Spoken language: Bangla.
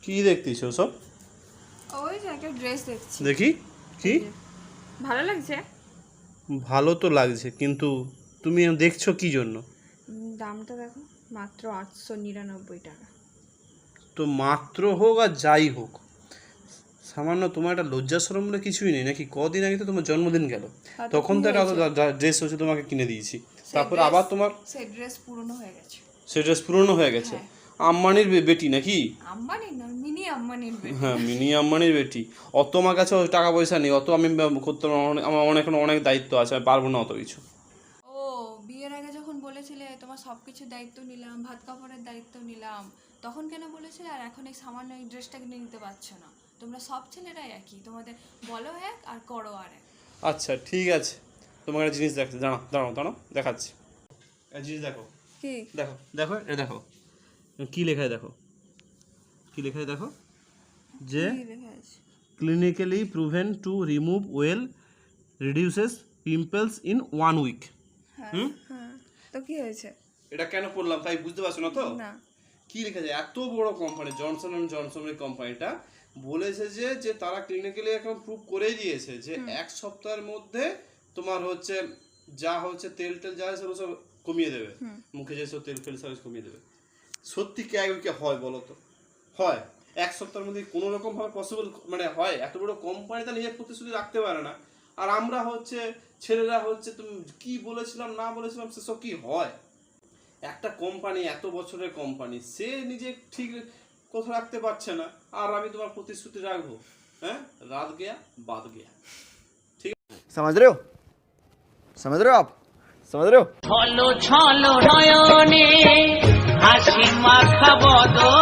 কি দেখতিস ওসব? ওই যে একটা ড্রেস দেখছি। দেখি কি ভালো লাগছে? ভালো তো লাগছে, কিন্তু তুমি দেখছো কি জন্য? দামটা দেখো, মাত্র 899 টাকা। তো মাত্র হোক আর যাই হোক, সামান্য তোমার একটা লজ্জা শরম বলে কিছুই নেই নাকি? কদিন আগে তো তোমার জন্মদিন গেল, তখন তো একটা ড্রেস হচ্ছে তোমাকে কিনে দিয়েছি, তারপর আবার তোমার সেই ড্রেস পুরনো হয়ে গেছে। সেই ড্রেস পুরনো হয়ে গেছে। আম্বানির বেটি নাকি? আম্বানি না, মিনি আম্বানির বেটি। হ্যাঁ, মিনি আম্বানির বেটি। অত আমার কাছে টাকা পয়সা নেই, অত আমি করতে আমার অনেক দায়িত্ব আছে, আমি পারবো না অত কিছু। ও, বিয়ের আগে যখন বলেছিলে তোমার সবকিছু দায়িত্ব নিলাম, ভাত কাপড়ের দায়িত্ব নিলাম, তখন কেন বলেছিলে? আর এখন এই সামান্য এই ড্রেসটা কিনে নিতে পারছো না? তোমরা সব ছেলেরাই একই, তোমাদের বলো এক আর করো আর এক। আচ্ছা ঠিক আছে, তোমার একটা জিনিস দেখতে দাঁড়াও দেখাচ্ছি। একটা জিনিস দেখো, কি? দেখো দেখো এটা দেখো, কি লেখায় দেখো, কি লেখায় দেখো, যে clinically proven to remove oil reduces pimples in 1 week. হ্যাঁ, তো কি হয়েছে? এটা কেন পড়লাম তাই বুঝতে পারছো না তো? না। কি লেখা যায়, এত বড় কোম্পানি জনসন অ্যান্ড জনসনের কোম্পানিটা বলেছে যে তারা ক্লিনিক্যালি এখন প্রুভ করেই দিয়েছে যে 1 সপ্তাহের মধ্যে তোমার হচ্ছে যা হচ্ছে তেল যা সেগুলো সব কমিয়ে দেবে, মুখে যে সব তেল সব কমিয়ে দেবে। সত্যি কি আগে হয় বলো তো? হয় 1 সপ্তাহের মধ্যে কোনো রকম ভাবে পসিবল মানে হয়? এত বড় কোম্পানি তা নিজের প্রতিশ্রুতি রাখতে পারে না, আর আমরা হচ্ছে ছেলেরা হচ্ছে তুমি কি বলেছিলাম না বলেছিলাম সেসব কি হয়? একটা কোম্পানি, এত বছরের কোম্পানি, সে নিজে ঠিক কথা রাখতে পারছে না, আর আমি তোমার প্রতিশ্রুতি রাখবো? হ্যাঁ, রাত গেয়া বাদ গেয়া। ঠিক समझ रहे हो? समझ रहे हो आप? समझ रहे हो? ছলো ছলো নয়নে হাসি মাখা বদন